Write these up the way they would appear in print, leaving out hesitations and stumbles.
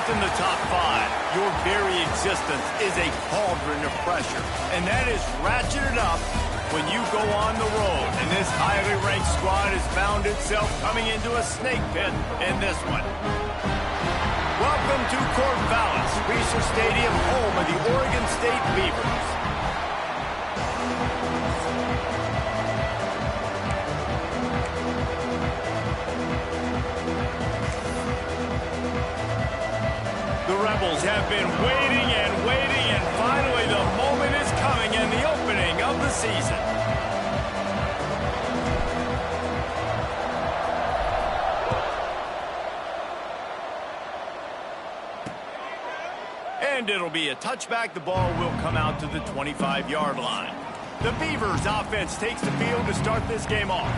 ranked in the top 5, your very existence is a cauldron of pressure. And that is ratcheted up when you go on the road. And this highly ranked squad has found itself coming into a snake pit in this one. Welcome to Corvallis, Research Stadium, home of the Oregon State Beavers. The Rebels have been waiting and finally the moment is coming in the opening of the season. And it'll be a touchback. The ball will come out to the 25-yard line. The Beavers offense takes the field to start this game off.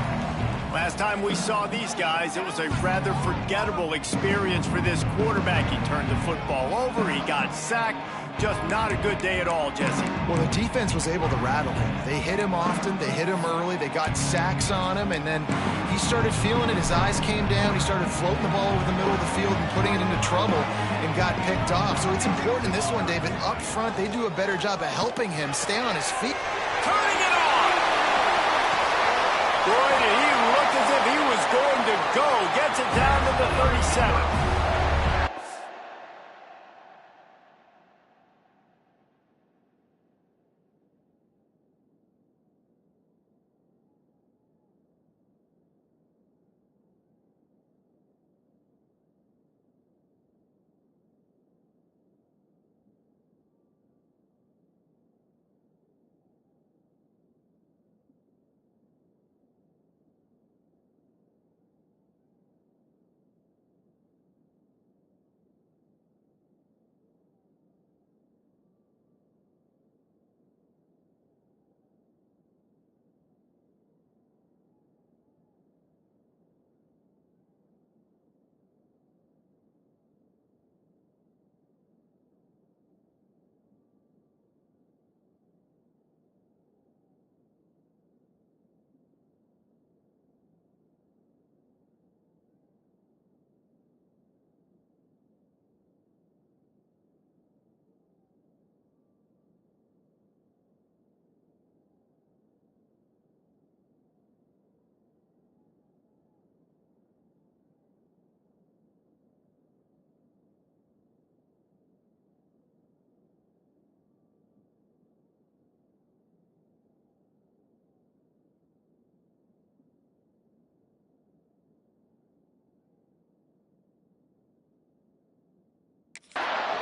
Last time we saw these guys, it was a rather forgettable experience for this quarterback. He turned the football over, he got sacked. Just not a good day at all, Jesse. Well, the defense was able to rattle him. They hit him often, they hit him early, they got sacks on him, and then he started feeling it. His eyes came down, he started floating the ball over the middle of the field and putting it into trouble and got picked off. So it's important in this one, David. Up front, they do a better job of helping him stay on his feet. Turning it on! Boy, did he look as if he was going to go. Gets it down to the 37.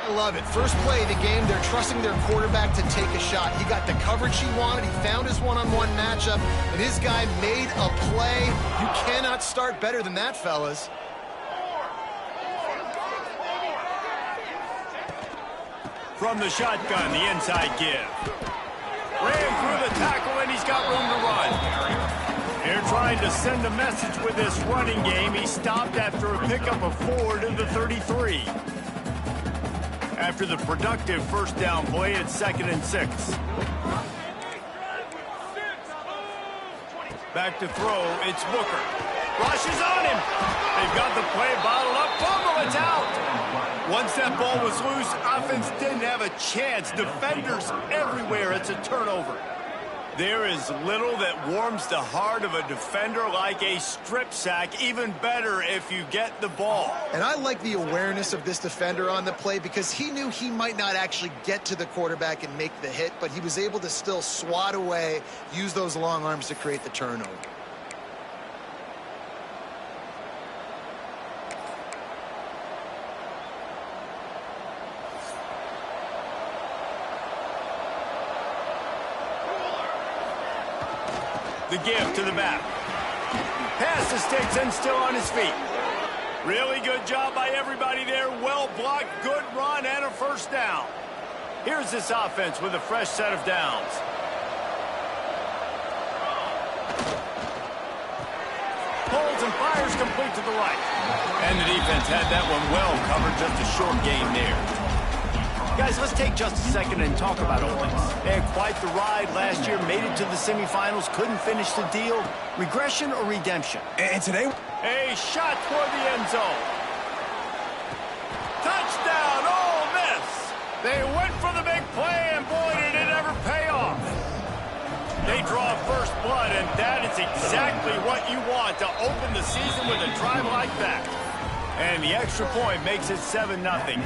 I love it. First play of the game, they're trusting their quarterback to take a shot. He got the coverage he wanted. He found his one-on-one matchup, and his guy made a play. You cannot start better than that, fellas. From the shotgun, the inside give. Ran through the tackle, and he's got room to run. They're trying to send a message with this running game. He stopped after a pickup of 4 to the 33. After the productive first down play, it's 2nd and 6. Back to throw, it's Booker. Rush is on him. They've got the play bottled up. Fumble, it's out. Once that ball was loose, offense didn't have a chance. Defenders everywhere. It's a turnover. There is little that warms the heart of a defender like a strip sack. Even better if you get the ball. And I like the awareness of this defender on the play because he knew he might not actually get to the quarterback and make the hit, but he was able to still swat away, use those long arms to create the turnover. The give to the back. Pass to Sticks and still on his feet. Really good job by everybody there. Well blocked, good run, and a first down. Here's this offense with a fresh set of downs. Pulls and fires complete to the right. And the defense had that one well covered. Just a short game there. Guys, let's take just a second and talk about Ole Miss. They had quite the ride last year, made it to the semifinals, couldn't finish the deal. Regression or redemption? And today, a shot toward the end zone. Touchdown! exactly what you want to open the season with a drive like that. And the extra point makes it 7-0.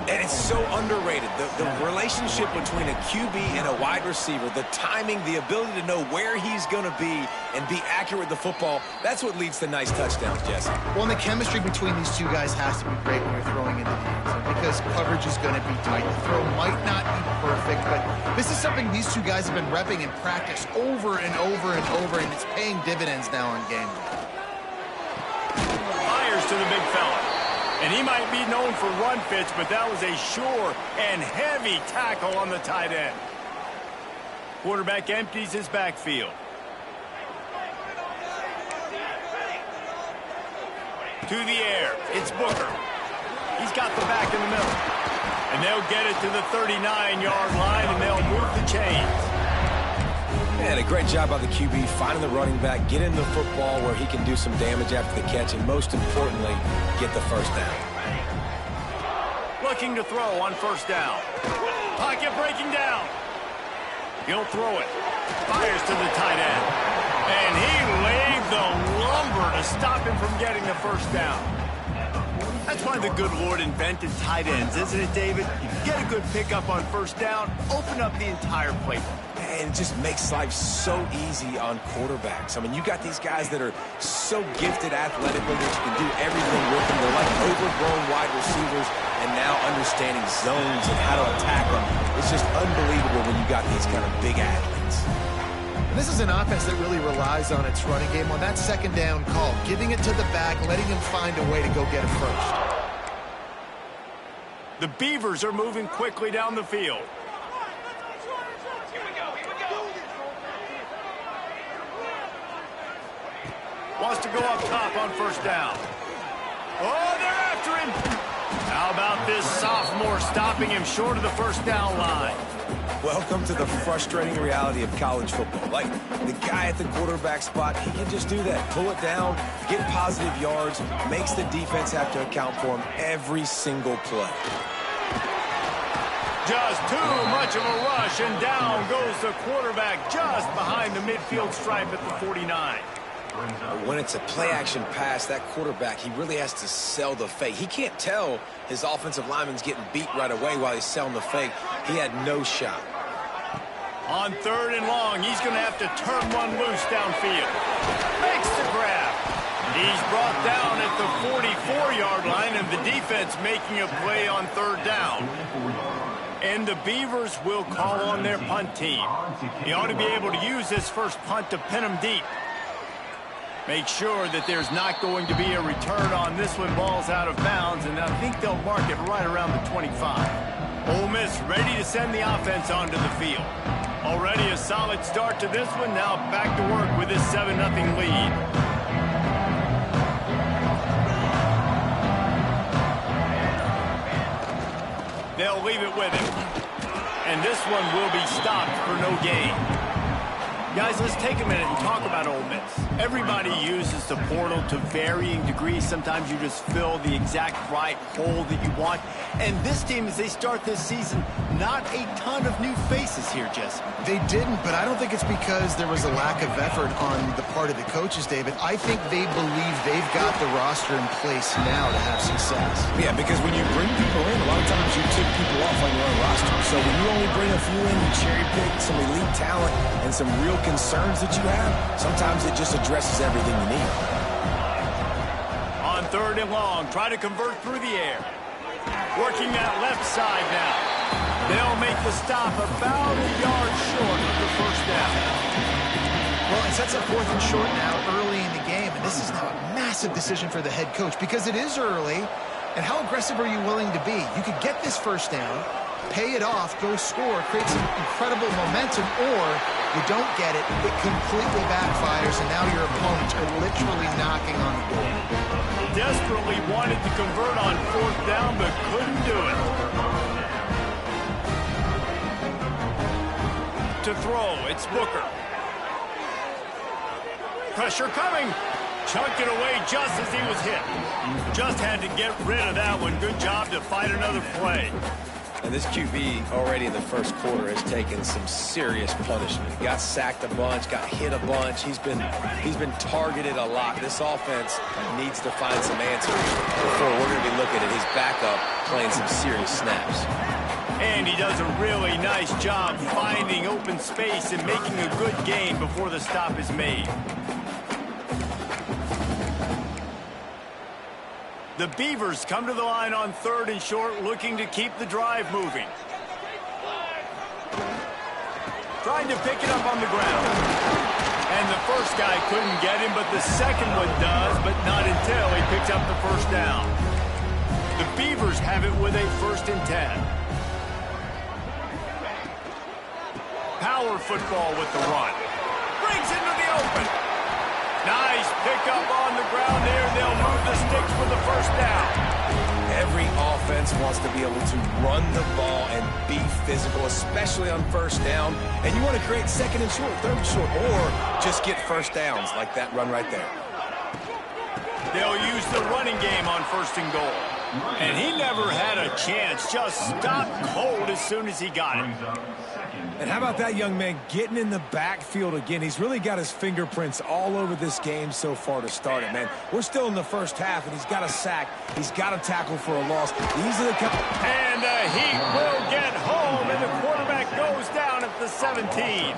And it's so underrated. The relationship between a QB and a wide receiver, the timing, the ability to know where he's going to be and be accurate with the football, that's what leads to nice touchdowns, Jesse. Well, and the chemistry between these two guys has to be great when you're throwing into the end zone because coverage is going to be tight. The throw might not be perfect, but this is something these two guys have been repping in practice over and over and over, and it's paying dividends now on game day. Fires to the big fella. And he might be known for run fits, but that was a sure and heavy tackle on the tight end. Quarterback empties his backfield. To the air, it's Booker. He's got the back in the middle. And they'll get it to the 39-yard line, and they'll move the chains. And a great job by the QB finding the running back, getting the football where he can do some damage after the catch, and most importantly, get the first down. Looking to throw on first down. Pocket breaking down. He'll throw it. Fires to the tight end. And he laid the lumber to stop him from getting the first down. That's why the good Lord invented tight ends, isn't it, David? You get a good pickup on first down, open up the entire playbook. And it just makes life so easy on quarterbacks. I mean, you got these guys that are so gifted athletically that you can do everything with them. They're like overgrown wide receivers, and now understanding zones and how to attack them. It's just unbelievable when you got these kind of big athletes. And this is an offense that really relies on its running game on that second down call, giving it to the back, letting him find a way to go get it first. The Beavers are moving quickly down the field. Wants to go up top on first down. Oh, they're after him. How about this sophomore stopping him short of the first down line? Welcome to the frustrating reality of college football. Like, the guy at the quarterback spot, he can just do that. Pull it down, get positive yards, makes the defense have to account for him every single play. Just too much of a rush, and down goes the quarterback just behind the midfield stripe at the 49. When it's a play-action pass, that quarterback, he really has to sell the fake. He can't tell his offensive lineman's getting beat right away while he's selling the fake. He had no shot. On third and long, he's going to have to turn one loose downfield. Makes the grab. He's brought down at the 44-yard line, and the defense making a play on third down. And the Beavers will call on their punt team. He ought to be able to use this first punt to pin them deep. Make sure that there's not going to be a return on this one. Ball's out of bounds, and I think they'll mark it right around the 25. Ole Miss ready to send the offense onto the field. Already a solid start to this one. Now back to work with this 7-0 lead. They'll leave it with him. And this one will be stopped for no gain. Guys, let's take a minute and talk about Ole Miss. Everybody uses the portal to varying degrees. Sometimes you just fill the exact right hole that you want. And this team, as they start this season, not a ton of new faces here, Jesse. They didn't, but I don't think it's because there was a lack of effort on the part of the coaches, David. I think they believe they've got the roster in place now to have success. Yeah, because when you bring people in, a lot of times you tick people off on your own roster. So when you only bring a few in, you cherry pick some elite talent and some real concerns that you have, sometimes it just addresses everything you need. On third and long, try to convert through the air. Working that left side now. They'll make the stop about a yard short of the first down. Well, it sets up fourth and short now early in the game, and this is now a massive decision for the head coach because it is early, and how aggressive are you willing to be? You could get this first down, pay it off, go score, create some incredible momentum, or you don't get it, it completely backfires, and now your opponents are literally knocking on the door. Desperately wanted to convert on fourth down, but couldn't do it. To throw, it's Booker. Pressure coming. Chunked it away just as he was hit. Just had to get rid of that one. Good job to fight another play. And this QB already in the first quarter has taken some serious punishment. He got sacked a bunch, got hit a bunch. He's been targeted a lot. This offense needs to find some answers before we're going to be looking at his backup playing some serious snaps. And he does a really nice job finding open space and making a good gain before the stop is made. The Beavers come to the line on 3rd and short, looking to keep the drive moving. Trying to pick it up on the ground. And the first guy couldn't get him, but the second one does, but not until he picks up the first down. The Beavers have it with a 1st and 10. Power football with the run. Brings into the open. Nice pickup on the ground there. They'll move the sticks for the first down. Every offense wants to be able to run the ball and be physical, especially on first down. And you want to create 2nd and short, 3rd and short, or just get first downs like that run right there. They'll use the running game on 1st and goal. And he never had a chance. Just stopped cold as soon as he got it. And how about that young man getting in the backfield again? He's really got his fingerprints all over this game so far to start it, man. We're still in the first half, and he's got a sack. He's got a tackle for a loss. These are the... And he will get home, and the quarterback goes down at the 17.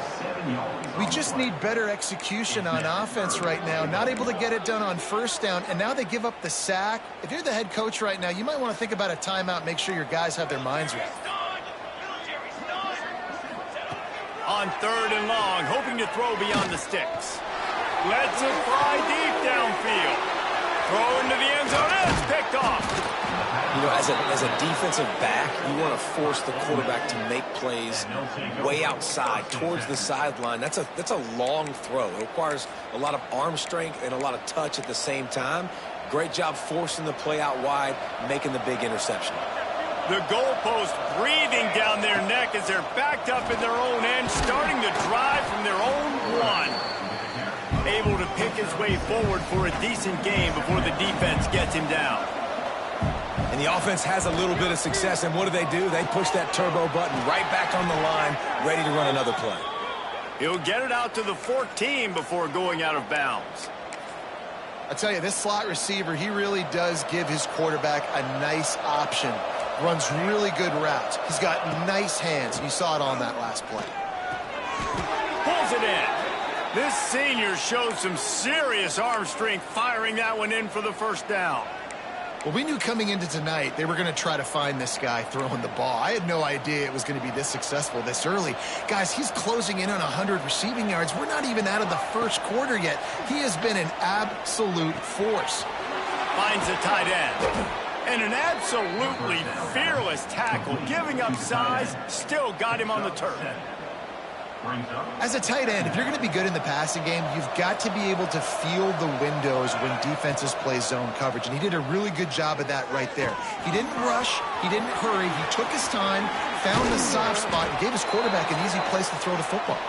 We just need better execution on offense right now. Not able to get it done on 1st down, and now they give up the sack. If you're the head coach right now, you might want to think about a timeout, make sure your guys have their minds right. On 3rd and long, hoping to throw beyond the sticks. Lets it fly deep downfield. Throw into the end zone, and it's picked off. You know, as a defensive back, you want to force the quarterback to make plays way outside, towards the sideline. That's a long throw. It requires a lot of arm strength and a lot of touch at the same time. Great job forcing the play out wide, making the big interception. The goalpost breathing down their neck as they're backed up in their own end, starting the drive from their own 1. Able to pick his way forward for a decent game before the defense gets him down. And the offense has a little bit of success, and what do? They push that turbo button right back on the line, ready to run another play. He'll get it out to the 14 before going out of bounds. I tell you, this slot receiver, he really does give his quarterback a nice option. Runs really good routes. He's got nice hands. You saw it on that last play. Pulls it in. This senior showed some serious arm strength firing that one in for the first down. Well, we knew coming into tonight they were going to try to find this guy throwing the ball. I had no idea it was going to be this successful this early. Guys, he's closing in on 100 receiving yards. We're not even out of the first quarter yet. He has been an absolute force. Finds a tight end. And an absolutely fearless tackle, giving up size, still got him on the turf. As a tight end, if you're going to be good in the passing game, you've got to be able to feel the windows when defenses play zone coverage. And he did a really good job of that right there. He didn't rush. He didn't hurry. He took his time, found the soft spot, and gave his quarterback an easy place to throw the football.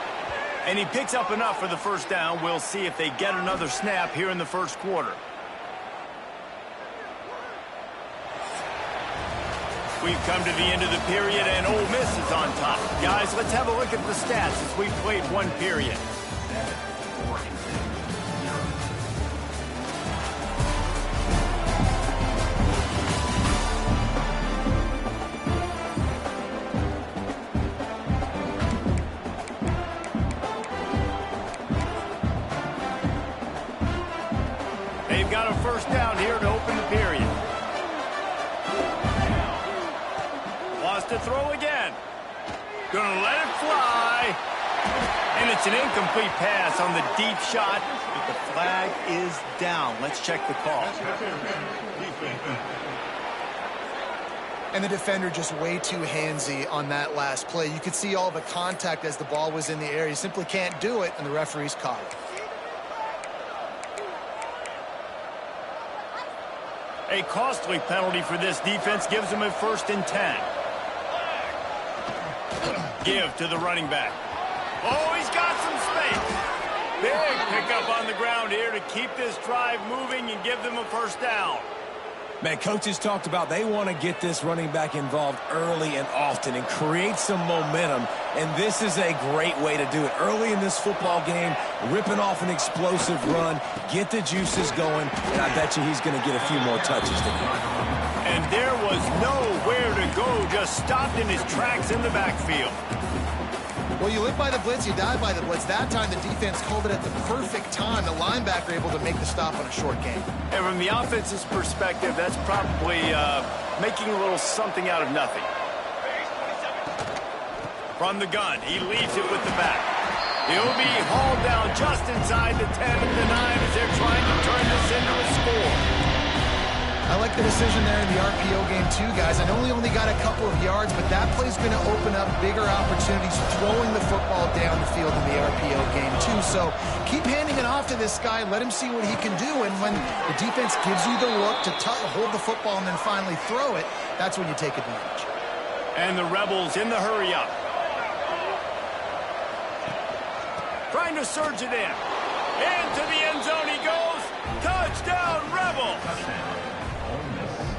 And he picks up enough for the first down. We'll see if they get another snap here in the first quarter. We've come to the end of the period, and Ole Miss is on top. Guys, let's have a look at the stats as we've played one period. They've got a first down here to open the period. To throw again. Gonna let it fly. And it's an incomplete pass on the deep shot. But the flag is down. Let's check the call. And the defender just way too handsy on that last play. You could see all the contact as the ball was in the air. He simply can't do it, and the referees caught it. A costly penalty for this defense gives them a 1st and 10. Give to the running back. Oh, he's got some space. Big pickup on the ground here to keep this drive moving and give them a first down. Man, coaches talked about they want to get this running back involved early and often and create some momentum, and this is a great way to do it. Early in this football game, ripping off an explosive run, get the juices going, and I bet you he's going to get a few more touches tonight. And there was nowhere to go, just stopped in his tracks in the backfield. Well, you live by the blitz, you die by the blitz. That time the defense called it at the perfect time. The linebacker able to make the stop on a short gain. And from the offense's perspective, that's probably making a little something out of nothing. From the gun, he leaves it with the back. He'll be hauled down just inside the 10 and the 9 as they're trying to turn this into a score. I like the decision there in the RPO game too, guys. I know he only got a couple of yards, but that play's going to open up bigger opportunities throwing the football down the field in the RPO game too. So keep handing it off to this guy. Let him see what he can do. And when the defense gives you the look to hold the football and then finally throw it, that's when you take advantage. And the Rebels in the hurry up. Trying to surge it in. Into the end zone he goes. Touchdown, Rebels!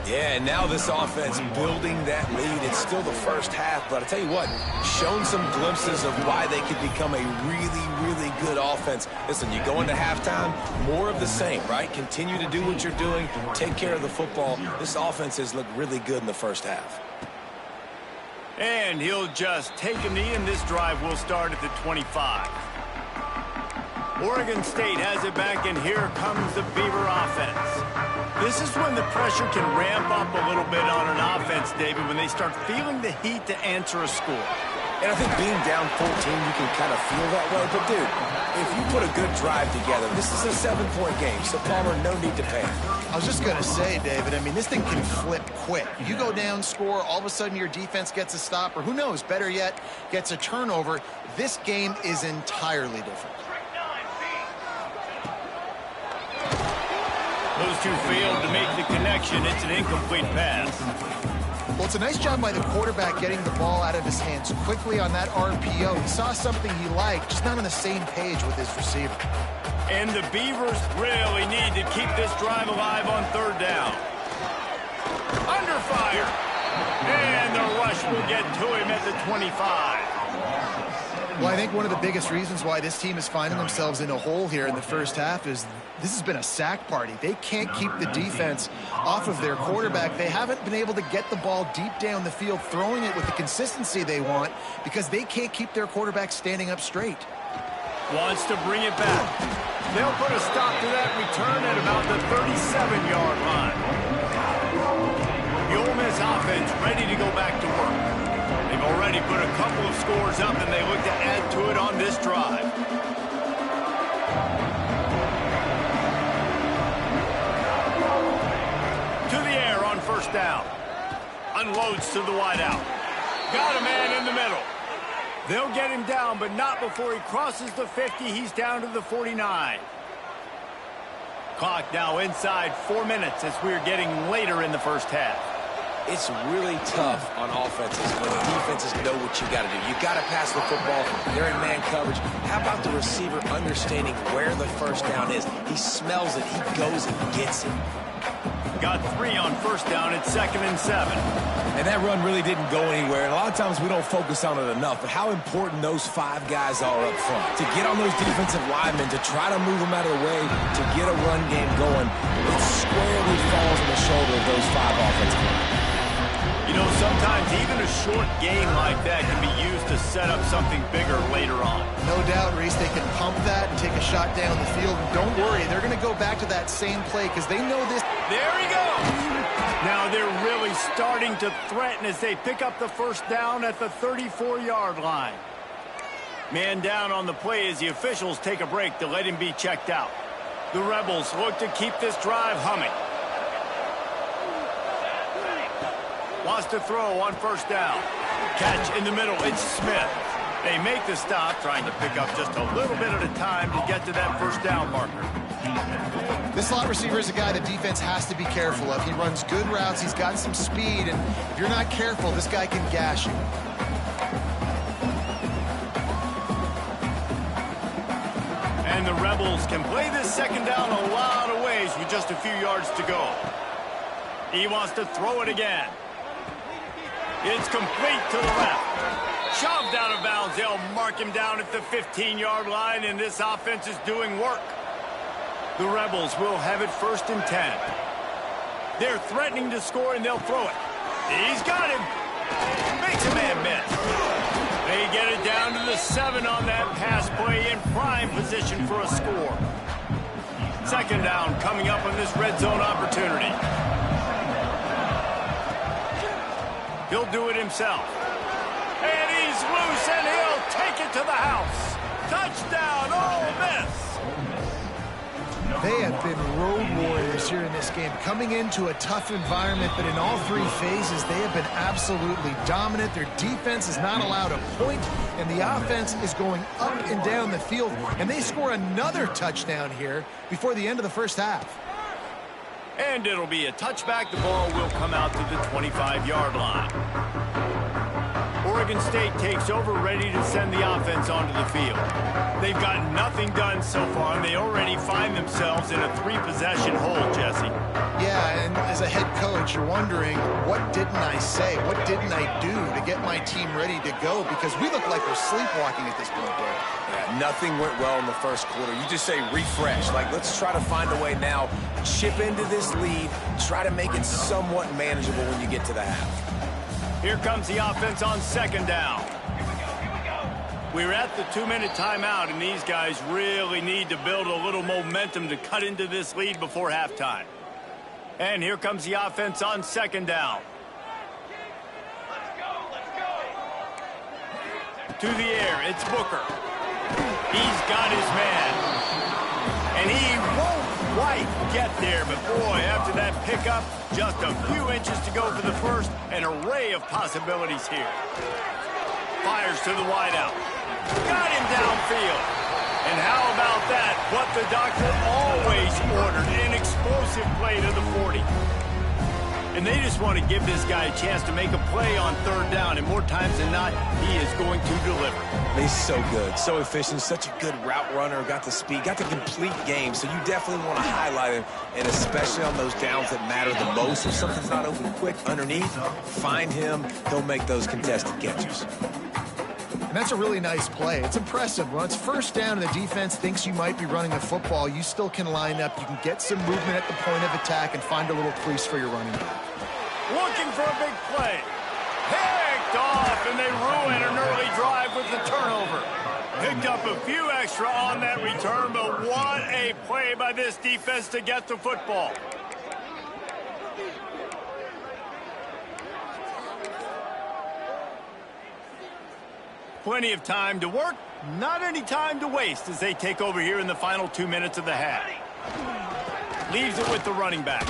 Yeah, and now this offense building that lead. It's still the first half, but I tell you what, shown some glimpses of why they could become a really, really good offense. Listen, you go into halftime, more of the same, right? Continue to do what you're doing, take care of the football. This offense has looked really good in the first half. And he'll just take a knee, and this drive will start at the 25. Oregon State has it back, and here comes the Beaver offense. This is when the pressure can ramp up a little bit on an offense, David, when they start feeling the heat to answer a score. And I think being down 14, you can kind of feel that way. But, dude, if you put a good drive together, this is a 7-point game, so Palmer, no need to panic. I was just going to say, David, I mean, this thing can flip quick. You go down, score, all of a sudden your defense gets a stop, or who knows, better yet, gets a turnover. This game is entirely different. Those two failed to make the connection. It's an incomplete pass. Well, it's a nice job by the quarterback getting the ball out of his hands quickly on that RPO. He saw something he liked, just not on the same page with his receiver. And the Beavers really need to keep this drive alive on third down. Under fire. And the rush will get to him at the 25. Well, I think one of the biggest reasons why this team is finding themselves in a hole here in the first half is this has been a sack party. They can't keep the defense off of their quarterback. They haven't been able to get the ball deep down the field, throwing it with the consistency they want because they can't keep their quarterback standing up straight. Wants to bring it back. They'll put a stop to that return at about the 37-yard line. The Ole Miss offense ready to go back to work. They've already put a couple of scores up, and they look to add to it on this drive. To the air on first down. Unloads to the wideout. Got a man in the middle. They'll get him down, but not before he crosses the 50. He's down to the 49. Clock now inside 4 minutes as we're getting later in the first half. It's really tough on offenses when the defenses know what you got to do. You got to pass the football. They're in man coverage. How about the receiver understanding where the first down is? He smells it. He goes and gets it. Got 3 on first down at 2nd and 7. And that run really didn't go anywhere. And a lot of times we don't focus on it enough. But how important those 5 guys are up front. To get on those defensive linemen, to try to move them out of the way, to get a run game going, it squarely falls on the shoulder of those 5 offensive linemen. You know, sometimes even a short gain like that can be used to set up something bigger later on. No doubt, Reese, they can pump that and take a shot down the field. And don't worry, they're going to go back to that same play because they know this. There he goes. Now they're really starting to threaten as they pick up the first down at the 34-yard line. Man down on the play as the officials take a break to let him be checked out. The Rebels look to keep this drive humming. Wants to throw on first down. Catch in the middle. It's Smith. They make the stop, trying to pick up just a little bit at a time to get to that first down marker. This slot receiver is a guy the defense has to be careful of. He runs good routes. He's got some speed. And if you're not careful, this guy can gash you. And the Rebels can play this second down a lot of ways with just a few yards to go. He wants to throw it again. It's complete to the left. Shoved out of bounds. They'll mark him down at the 15-yard line, and this offense is doing work. The Rebels will have it 1st and 10. They're threatening to score, and they'll throw it. He's got him. Makes a man miss. They get it down to the 7 on that pass play, in prime position for a score. 2nd down coming up on this red zone opportunity. He'll do it himself. And he's loose, and he'll take it to the house. Touchdown, Ole Miss. They have been road warriors here in this game, coming into a tough environment, but in all 3 phases, they have been absolutely dominant. Their defense is not allowed a point, and the offense is going up and down the field, and they score another touchdown here before the end of the first half. And it'll be a touchback. The ball will come out to the 25-yard line. Oregon State takes over, ready to send the offense onto the field. They've got nothing done so far, and they already find themselves in a 3-possession hole, Jesse. Yeah, and as a head coach, you're wondering, what didn't I say? What didn't I do to get my team ready to go? Because we look like we're sleepwalking at this point, Dave. Yeah, nothing went well in the first quarter. You just say refresh. Like, let's try to find a way now, chip into this lead, try to make it somewhat manageable when you get to the half. Here comes the offense on 2nd down. We're at the 2-minute timeout, and these guys really need to build a little momentum to cut into this lead before halftime. And here comes the offense on 2nd down. To the air, it's Booker. He's got his man. And he won't quite get there, but boy, after that pickup, just a few inches to go for the first. An array of possibilities here. Fires to the wideout. Got him downfield. And how about that? What the doctor always ordered, an explosive play to the 40. And they just want to give this guy a chance to make a play on 3rd down, and more times than not, he is going to deliver. He's so good, so efficient, such a good route runner, got the speed, got the complete game, so you definitely want to highlight him, and especially on those downs that matter the most. If something's not open quick underneath, find him, he'll make those contested catches. And that's a really nice play. It's impressive. When it's 1st down and the defense thinks you might be running the football, you still can line up. You can get some movement at the point of attack and find a little crease for your running back. Looking for a big play. Picked off, and they ruin an early drive with the turnover. Picked up a few extra on that return, but what a play by this defense to get the football. Plenty of time to work, not any time to waste as they take over here in the final 2 minutes of the half. Leaves it with the running back.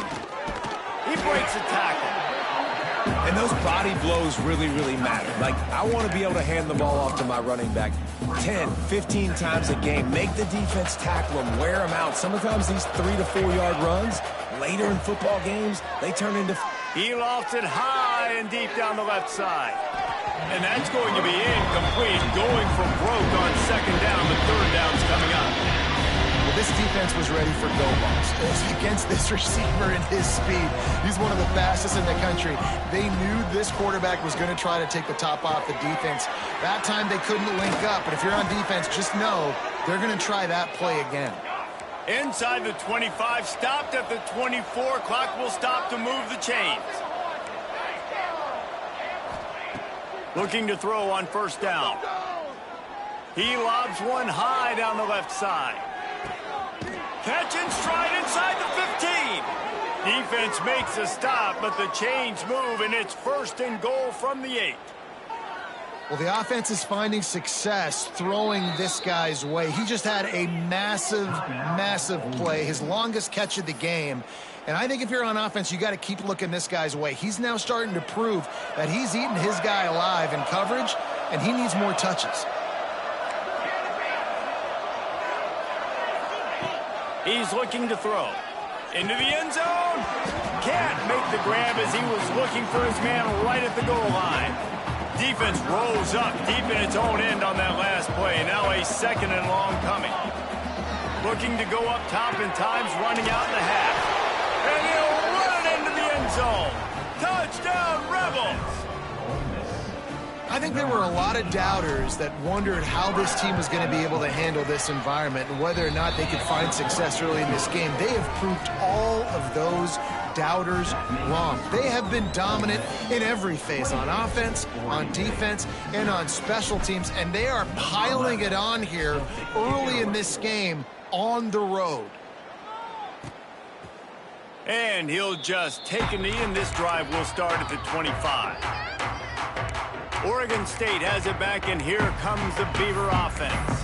He breaks a tackle. And those body blows really, really matter. Like, I want to be able to hand the ball off to my running back 10, 15 times a game. Make the defense tackle him, wear him out. Sometimes these 3 to 4 yard runs, later in football games, they turn into... He lofts it high and deep down the left side. And that's going to be incomplete, going for broke on 2nd down. The 3rd down's coming up. Well, this defense was ready for go balls. Against this receiver and his speed. He's one of the fastest in the country. They knew this quarterback was going to try to take the top off the defense. That time they couldn't link up, but if you're on defense, just know they're going to try that play again. Inside the 25, stopped at the 24. Clock will stop to move the chains. Looking to throw on 1st down. He lobs one high down the left side. Catch and stride inside the 15. Defense makes a stop, but the chains move, and it's 1st and goal from the 8. Well, the offense is finding success throwing this guy's way. He just had a massive, massive play, his longest catch of the game. And I think if you're on offense, you got to keep looking this guy's way. He's now starting to prove that he's eating his guy alive in coverage, and he needs more touches. He's looking to throw. Into the end zone. Can't make the grab as he was looking for his man right at the goal line. Defense rolls up deep in its own end on that last play. Now a 2nd and long coming. Looking to go up top in times, running out in the half. And he'll run it into the end zone. Touchdown, Rebels! I think there were a lot of doubters that wondered how this team was going to be able to handle this environment and whether or not they could find success early in this game. They have proved all of those doubters wrong. They have been dominant in every phase, on offense, on defense, and on special teams, and they are piling it on here early in this game on the road. And he'll just take a knee, and this drive will start at the 25. Oregon State has it back, and here comes the Beaver offense.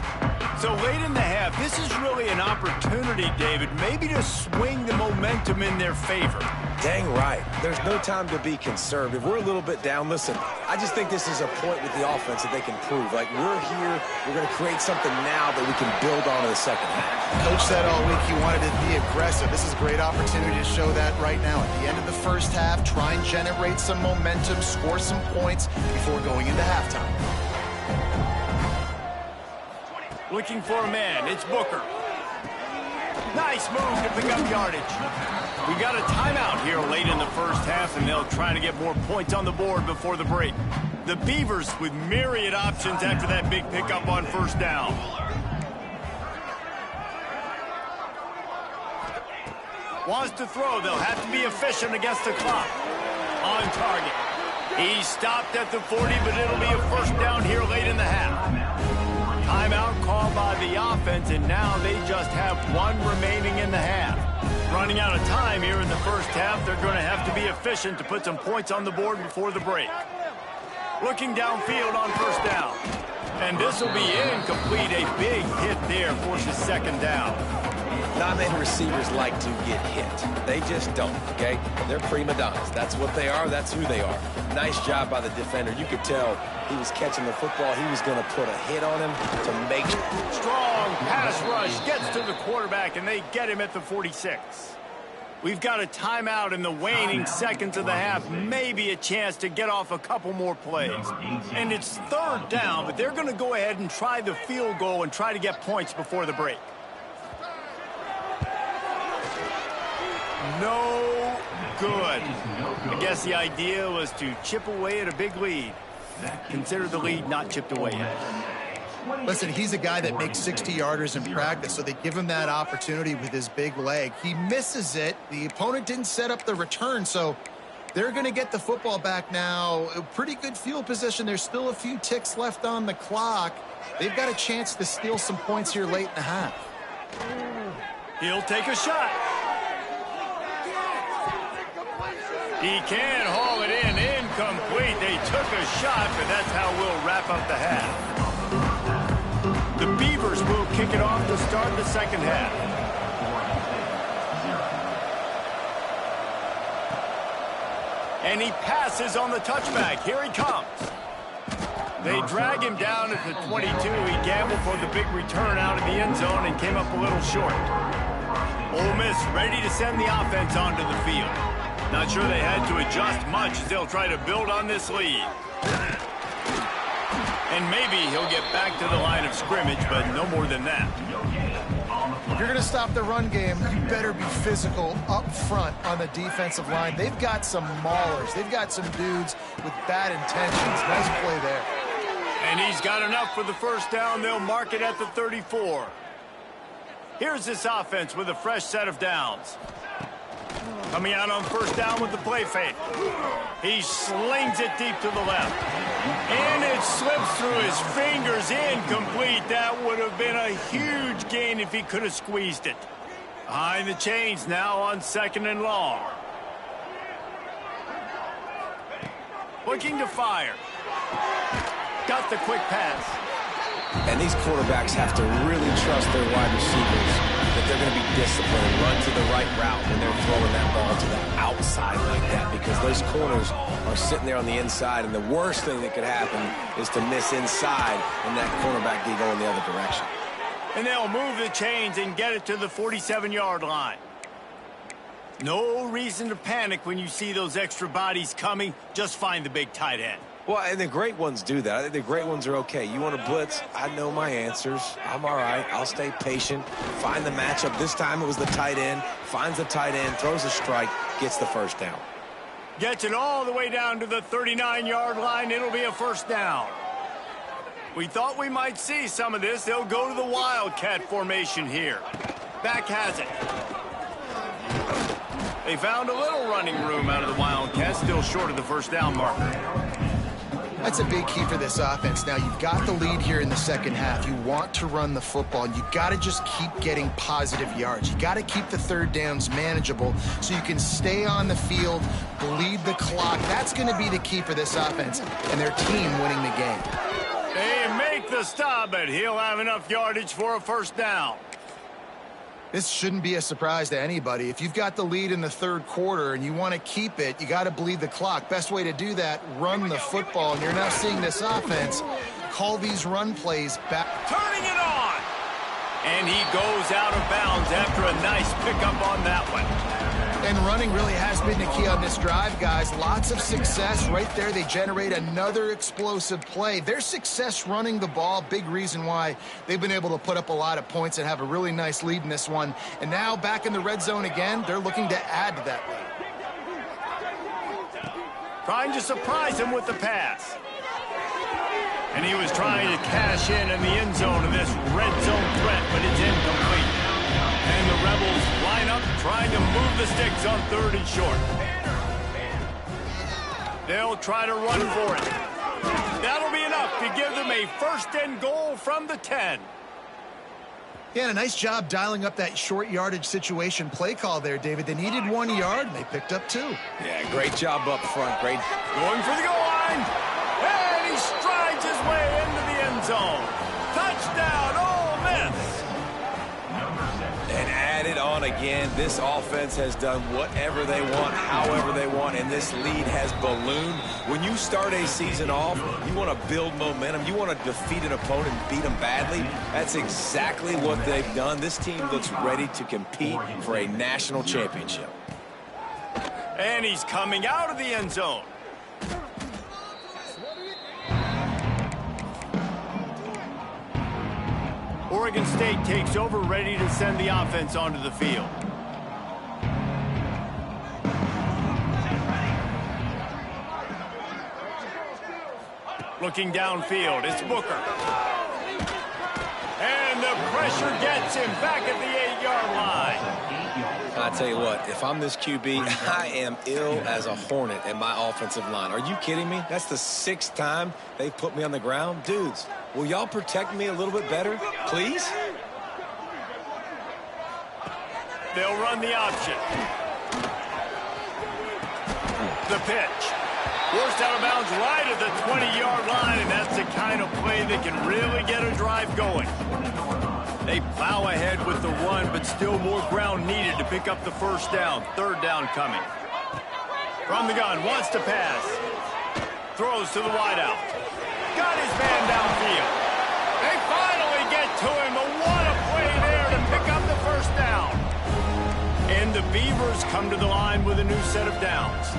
So late in the half, this is really an opportunity, David, maybe to swing the momentum in their favor. Dang right. There's no time to be conservative. We're a little bit down. Listen, I just think this is a point with the offense that they can prove. Like, we're here, we're going to create something now that we can build on in the second half. Coach said all week he wanted to be aggressive. This is a great opportunity to show that right now. At the end of the first half, try and generate some momentum, score some points before going into halftime. Looking for a man, it's Booker. Nice move to pick up yardage. We got a timeout here late in the first half, and they'll try to get more points on the board before the break. The Beavers with myriad options after that big pickup on first down. Wants to throw, they'll have to be efficient against the clock. On target. He stopped at the 40, but it'll be a first down here late in the half. Timeout called by the offense, and now they just have one remaining in the half. Running out of time here in the first half, they're going to have to be efficient to put some points on the board before the break. Looking downfield on first down. And this will be incomplete. A big hit there forces second down. Not many receivers like to get hit. They just don't, okay? They're prima donnas. That's what they are. That's who they are. Nice job by the defender. You could tell he was catching the football. He was going to put a hit on him to make it. Strong pass rush gets to the quarterback, and they get him at the 46. We've got a timeout in the waning seconds of the half. Maybe a chance to get off a couple more plays. And it's third down, but they're going to go ahead and try the field goal and try to get points before the break. No good. I guess the idea was to chip away at a big lead. Consider the lead not chipped away yet. Listen, he's a guy that makes 60-yarders in practice, so they give him that opportunity with his big leg. He misses it. The opponent didn't set up the return, so they're going to get the football back now. A pretty good field position. There's still a few ticks left on the clock. They've got a chance to steal some points here late in the half. He'll take a shot. He can haul it in. Incomplete. They took a shot, but that's how we'll wrap up the half. The Beavers will kick it off to start the second half. And he passes on the touchback. Here he comes. They drag him down at the 22. He gambled for the big return out of the end zone and came up a little short. Ole Miss ready to send the offense onto the field. Not sure they had to adjust much as they'll try to build on this lead. And maybe he'll get back to the line of scrimmage, but no more than that. If you're going to stop the run game, you better be physical up front on the defensive line. They've got some maulers. They've got some dudes with bad intentions. Nice play there. And he's got enough for the first down. They'll mark it at the 34. Here's this offense with a fresh set of downs. Coming out on first down with the play fake. He slings it deep to the left. And it slips through his fingers, incomplete. That would have been a huge gain if he could have squeezed it. Behind the chains now on second and long. Looking to fire. Got the quick pass. And these quarterbacks have to really trust their wide receivers that they're going to be disciplined and run to the right route when they're throwing that ball to the outside like that, because those corners are sitting there on the inside, and the worst thing that could happen is to miss inside and that cornerback be going the other direction. And they'll move the chains and get it to the 47-yard line. No reason to panic when you see those extra bodies coming. Just find the big tight end. Well, and the great ones do that. I think the great ones are okay. You want to blitz? I know my answers. I'm all right. I'll stay patient. Find the matchup. This time it was the tight end. Finds the tight end, throws a strike, gets the first down. Gets it all the way down to the 39-yard line. It'll be a first down. We thought we might see some of this. They'll go to the Wildcat formation here. Back has it. They found a little running room out of the Wildcats, still short of the first down marker. That's a big key for this offense. Now, you've got the lead here in the second half. You want to run the football, and you've got to just keep getting positive yards. You got to keep the third downs manageable so you can stay on the field, bleed the clock. That's going to be the key for this offense and their team winning the game. They make the stop, but he'll have enough yardage for a first down. This shouldn't be a surprise to anybody. If you've got the lead in the third quarter and you want to keep it, you got to bleed the clock. Best way to do that, run the football. And you're now seeing this offense call these run plays back. Turning it on. And he goes out of bounds after a nice pickup on that one. And running really has been the key on this drive, guys. Lots of success right there. They generate another explosive play. Their success running the ball, big reason why they've been able to put up a lot of points and have a really nice lead in this one. And now back in the red zone again, they're looking to add to that lead. Trying to surprise him with the pass. And he was trying to cash in the end zone in this red zone threat, but it's incomplete. And the Rebels line up trying to move the sticks on third and short. They'll try to run for it. That'll be enough to give them a first and goal from the 10. Yeah, a nice job dialing up that short yardage situation play call there, David. They needed 1 yard, and they picked up 2. Yeah, great job up front. Great. Going for the goal line. And he strides his way into the end zone. Touchdown, Ole Miss. And added on again, this offense has done whatever they want, however they want, and this lead has ballooned. When you start a season off, you want to build momentum. You want to defeat an opponent and beat them badly. That's exactly what they've done. This team looks ready to compete for a national championship. And he's coming out of the end zone. Oregon State takes over, ready to send the offense onto the field. Looking downfield, it's Booker. And the pressure gets him back at the 8-yard line. I tell you what, if I'm this QB, I am ill as a hornet in my offensive line. Are you kidding me? That's the 6th time they've put me on the ground. Dudes, will y'all protect me a little bit better, please? They'll run the option. The pitch. Forced out of bounds right at the 20-yard line, and that's the kind of play that can really get a drive going. They plow ahead with the run, but still more ground needed to pick up the first down. Third down coming. From the gun, wants to pass. Throws to the wideout. Got his man downfield. They finally get to him, but what a play there to pick up the first down. And the Beavers come to the line with a new set of downs.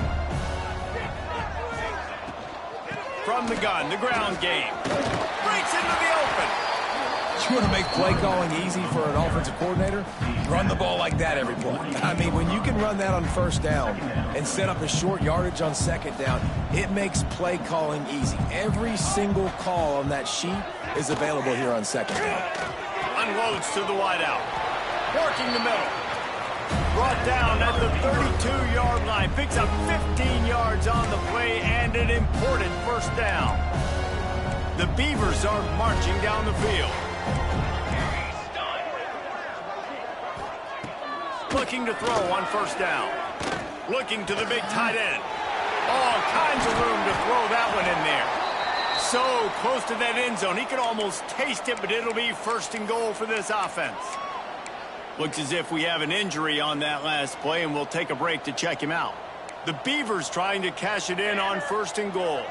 From the gun, the ground game. Breaks into the open. You want to make play calling easy for an offensive coordinator? Run the ball like that every play. I mean, when you can run that on first down and set up a short yardage on second down, it makes play calling easy. Every single call on that sheet is available here on second down. Unloads to the wideout. Working the middle. Brought down at the 32-yard line. Picks up 15 yards on the play and an important first down. The Beavers are marching down the field. Looking to throw on first down. Looking to the big tight end. All kinds of room to throw that one in there. So close to that end zone. He could almost taste it, but it'll be first and goal for this offense. Looks as if we have an injury on that last play, and we'll take a break to check him out. The Beavers trying to cash it in on first and goal.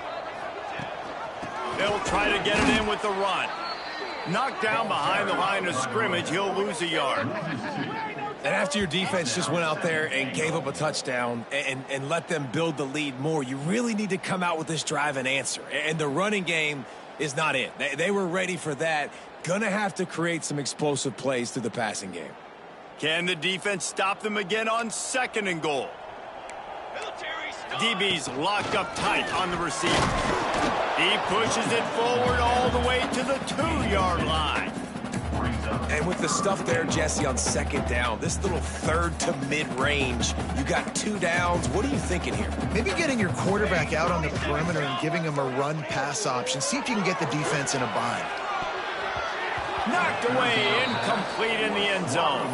They'll try to get it in with the run. Knocked down behind the line of scrimmage, he'll lose a yard. And after your defense just went out there and gave up a touchdown and let them build the lead more, you really need to come out with this drive and answer. And the running game is not it. They were ready for that. Gonna have to create some explosive plays through the passing game. Can the defense stop them again on second and goal? DB's locked up tight on the receiver. He pushes it forward all the way to the 2-yard line. And with the stuff there, Jesse, on second down, this little third to mid-range, you got 2 downs. What are you thinking here? Maybe getting your quarterback out on the perimeter and giving him a run-pass option. See if you can get the defense in a bind. Knocked away, incomplete in the end zone.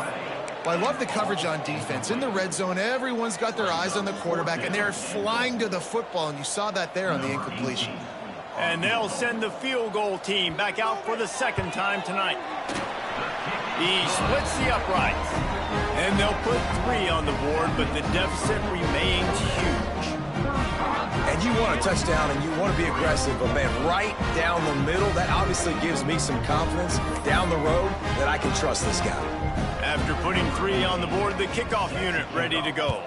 Well, I love the coverage on defense. In the red zone, everyone's got their eyes on the quarterback, and they're flying to the football, and you saw that there on the incompletion. And they'll send the field goal team back out for the second time tonight. He splits the uprights. And they'll put 3 on the board, but the deficit remains huge. And you want a touchdown and you want to be aggressive, but man, right down the middle, that obviously gives me some confidence down the road that I can trust this guy. After putting 3 on the board, the kickoff unit ready to go.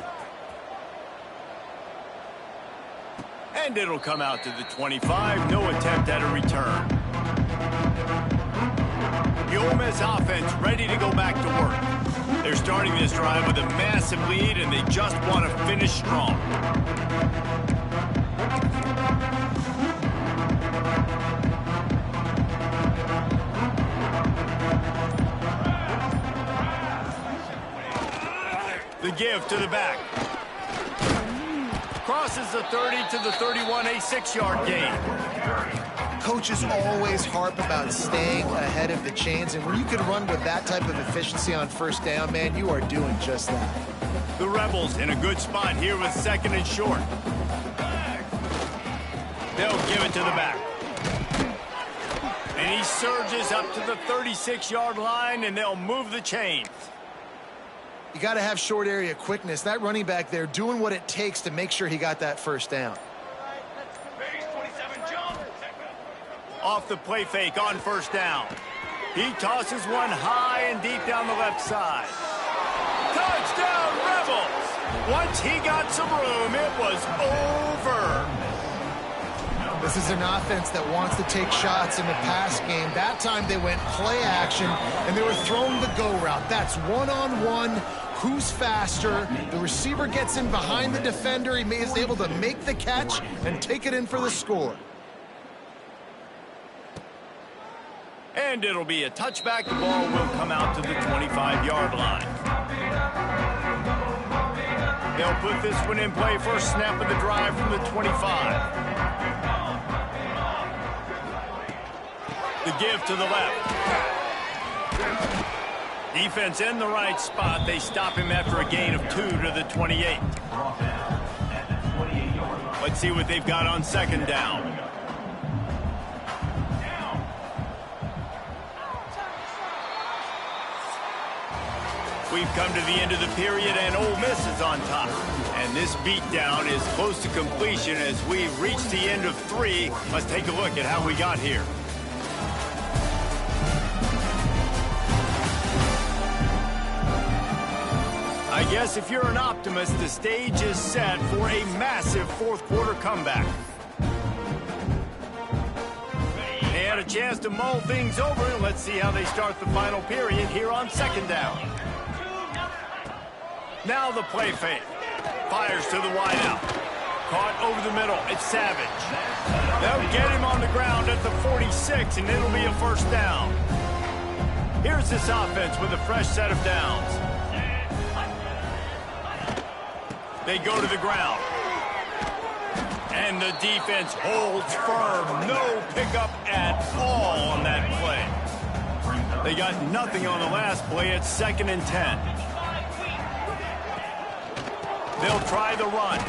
And it'll come out to the 25. No attempt at a return. The Ole Miss offense ready to go back to work. They're starting this drive with a massive lead, and they just want to finish strong. The give to the back. Crosses the 30 to the 31, a 6-yard gain. Coaches always harp about staying ahead of the chains, and when you can run with that type of efficiency on first down, man, you are doing just that. The Rebels in a good spot here with 2nd and short. They'll give it to the back. And he surges up to the 36-yard line, and they'll move the chains. You got to have short area quickness. That running back there doing what it takes to make sure he got that first down. Off the play fake on first down. He tosses one high and deep down the left side. Touchdown, Rebels! Once he got some room, it was over. This is an offense that wants to take shots in the pass game. That time they went play action, and they were throwing the go route. That's one-on-one. Who's faster? The receiver gets in behind the defender. He is able to make the catch and take it in for the score. And it'll be a touchback. The ball will come out to the 25-yard line. They'll put this one in play. First snap of the drive from the 25. The give to the left. Defense in the right spot. They stop him after a gain of 2 to the 28. Let's see what they've got on second down. We've come to the end of the period, and Ole Miss is on top. And this beatdown is close to completion as we reach the end of 3. Let's take a look at how we got here. I guess if you're an optimist, the stage is set for a massive fourth-quarter comeback. They had a chance to mull things over, and let's see how they start the final period here on second down. Now the play fake. Fires to the wideout. Caught over the middle. It's Savage. They'll get him on the ground at the 46, and it'll be a first down. Here's this offense with a fresh set of downs. They go to the ground. And the defense holds firm. No pickup at all on that play. They got nothing on the last play. It's 2nd and 10. They'll try the run.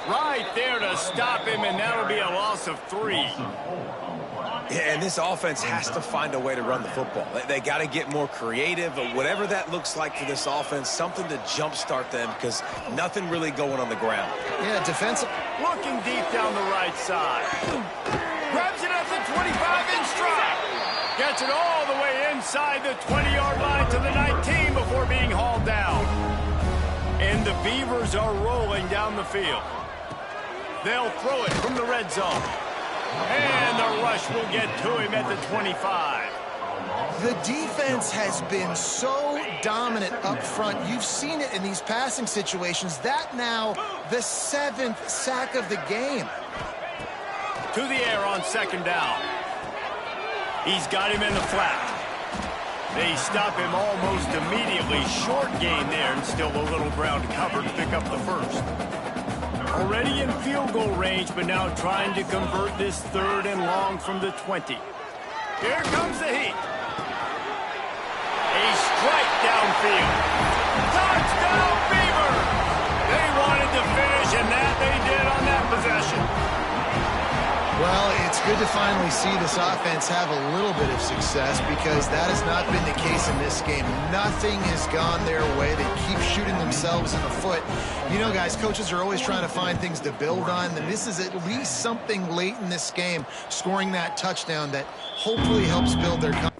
Right there to stop him, and that'll be a loss of 3. Yeah, and this offense has to find a way to run the football. They got to get more creative, or whatever that looks like for this offense, something to jumpstart them, because nothing really going on the ground. Yeah, defensive. Looking deep down the right side. Grabs it at the 25 in stride. Gets it all the way inside the 20-yard line to the 19 before being hauled down. And the Beavers are rolling down the field. They'll throw it from the red zone. And the rush will get to him at the 25. The defense has been so dominant up front. You've seen it in these passing situations. That now the 7th sack of the game. To the air on 2nd down. He's got him in the flat. They stop him almost immediately. Short gain there, and still a little ground to cover to pick up the first. Already in field goal range, but now trying to convert this 3rd and long from the 20. Here comes the heat. A strike downfield. Touchdown, Beaver! They wanted to finish, and that they did on that possession. Well, it's good to finally see this offense have a little bit of success because that has not been the case in this game. Nothing has gone their way. They keep shooting themselves in the foot. You know, guys, coaches are always trying to find things to build on, and this is at least something late in this game, scoring that touchdown that hopefully helps build their confidence.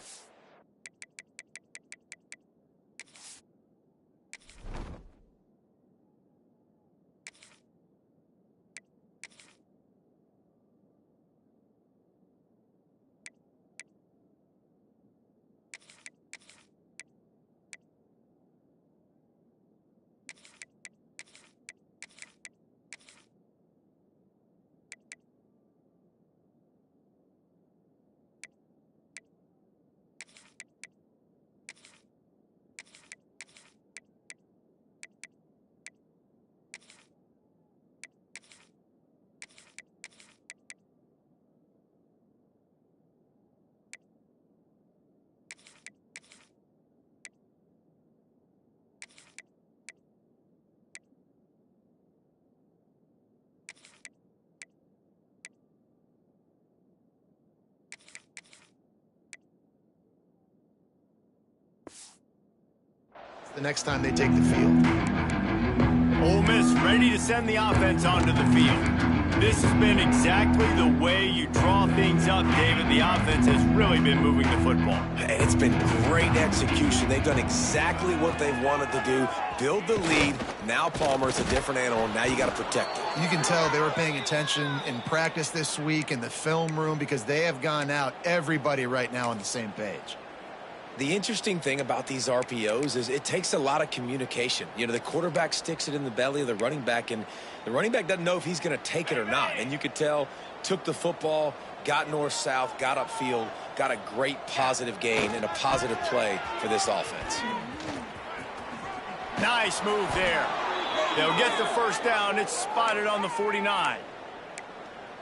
The next time they take the field. Ole Miss ready to send the offense onto the field. This has been exactly the way you draw things up, David. The offense has really been moving the football. And it's been great execution. They've done exactly what they've wanted to do. Build the lead. Now Palmer's a different animal. Now you got to protect it. You can tell they were paying attention in practice this week in the film room because they have gone out, everybody right now on the same page. The interesting thing about these RPOs is it takes a lot of communication. You know, the quarterback sticks it in the belly of the running back, and the running back doesn't know if he's going to take it or not. And you could tell, took the football, got north-south, got upfield, got a great positive gain and a positive play for this offense. Nice move there. They'll get the first down. It's spotted on the 49.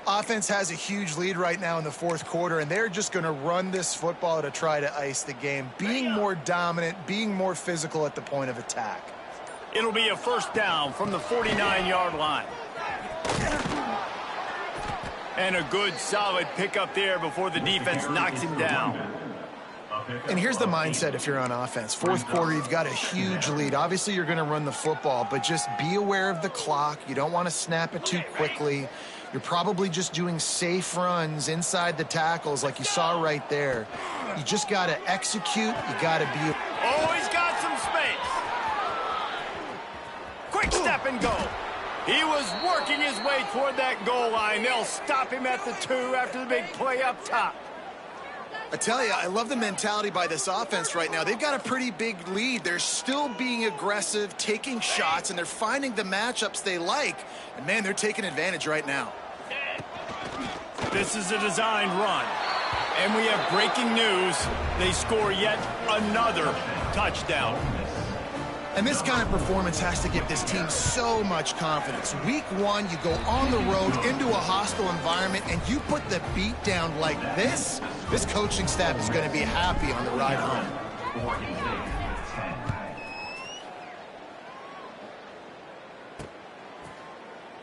Offense has a huge lead right now in the 4th quarter, and they're just going to run this football to try to ice the game, being more dominant, being more physical at the point of attack. It'll be a first down from the 49-yard line. And a good, solid pickup there before the defense knocks him down. And here's the mindset if you're on offense. 4th quarter, you've got a huge lead. Obviously, you're going to run the football, but just be aware of the clock. You don't want to snap it too quickly. You're probably just doing safe runs inside the tackles like you saw right there. You just got to execute. You got to be... Oh, he's got some space. Quick step and go. He was working his way toward that goal line. They'll stop him at the 2 after the big play up top. I tell you, I love the mentality by this offense right now. They've got a pretty big lead. They're still being aggressive, taking shots, and they're finding the matchups they like. And, man, they're taking advantage right now. This is a designed run. And we have breaking news. They score yet another touchdown. And this kind of performance has to give this team so much confidence. Week 1, you go on the road into a hostile environment, and you put the beat down like this. This coaching staff is going to be happy on the ride home.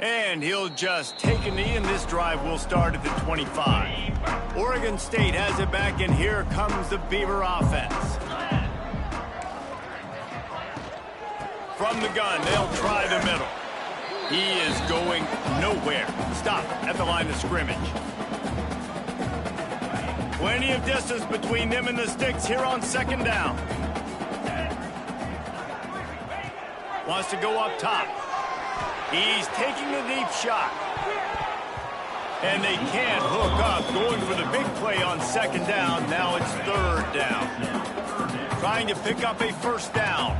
And he'll just take a knee, and this drive will start at the 25. Oregon State has it back, and here comes the Beaver offense. From the gun, they'll try the middle. He is going nowhere. Stop at the line of scrimmage. Plenty of distance between them and the sticks here on 2nd down. Wants to go up top. He's taking the deep shot. And they can't hook up. Going for the big play on second down. Now it's third down. Trying to pick up a first down.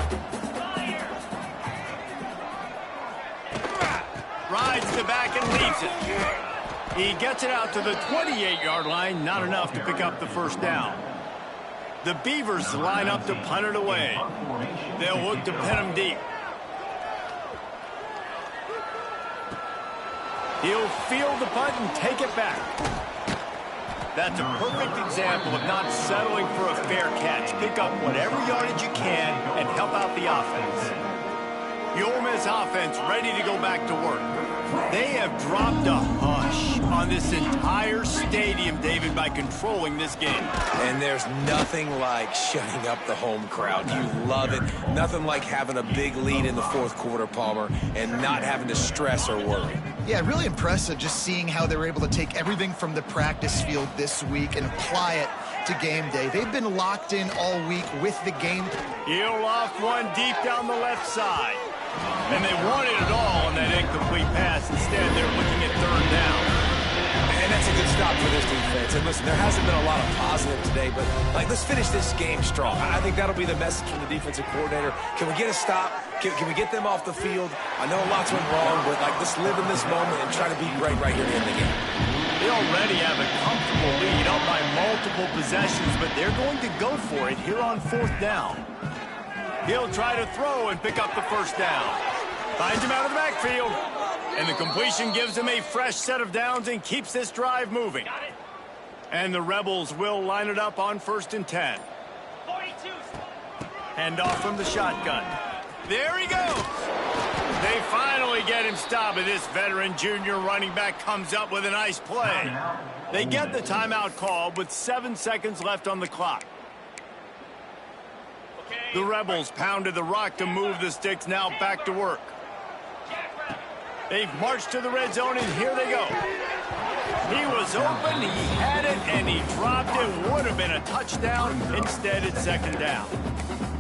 Rides the back and leaves it. He gets it out to the 28-yard line. Not enough to pick up the first down. The Beavers line up to punt it away. They'll look to pin him deep. He'll field the punt and take it back. That's a perfect example of not settling for a fair catch. Pick up whatever yardage you can and help out the offense. The Ole Miss offense ready to go back to work. They have dropped a hush on this entire stadium, David, by controlling this game. And there's nothing like shutting up the home crowd. You love it. Nothing like having a big lead in the fourth quarter, Palmer, and not having to stress or worry. Yeah, really impressive just seeing how they were able to take everything from the practice field this week and apply it to game day. They've been locked in all week with the game. He'll off one deep down the left side. And they wanted it all on that incomplete pass. Instead, they're looking at third down. And that's a good stop for this defense. And listen, there hasn't been a lot of positive today, but let's finish this game strong. I think that'll be the message from the defensive coordinator. Can we get a stop? Can we get them off the field? I know lots went wrong, but let's live in this moment and try to be great right here at the end of the game. They already have a comfortable lead up by multiple possessions, but they're going to go for it here on fourth down. He'll try to throw and pick up the first down. Finds him out of the backfield. And the completion gives him a fresh set of downs and keeps this drive moving. And the Rebels will line it up on 1st and 10. Hand off from the shotgun. There he goes. They finally get him stopped, and this veteran junior running back comes up with a nice play. They get the timeout called with 7 seconds left on the clock. The Rebels pounded the rock to move the sticks, now back to work. They've marched to the red zone, and here they go. He was open, he had it, and he dropped it. Would have been a touchdown. Instead, it's second down.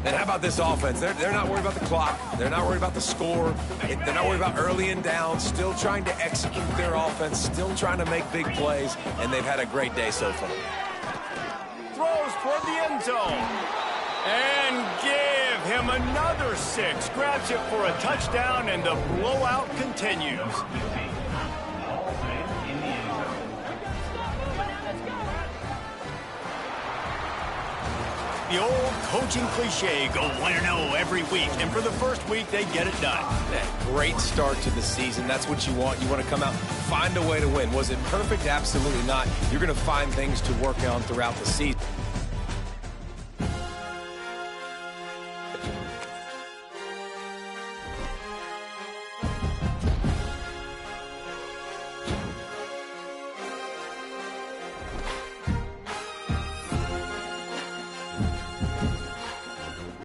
And how about this offense? They're not worried about the clock. They're not worried about the score. They're not worried about early and down. Still trying to execute their offense. Still trying to make big plays. And they've had a great day so far. Throws toward the end zone. And give him another 6. Grabs it for a touchdown, and the blowout continues. The old coaching cliche, go 1-0 every week. And for the first week, they get it done. That great start to the season. That's what you want. You want to come out, find a way to win. Was it perfect? Absolutely not. You're going to find things to work on throughout the season.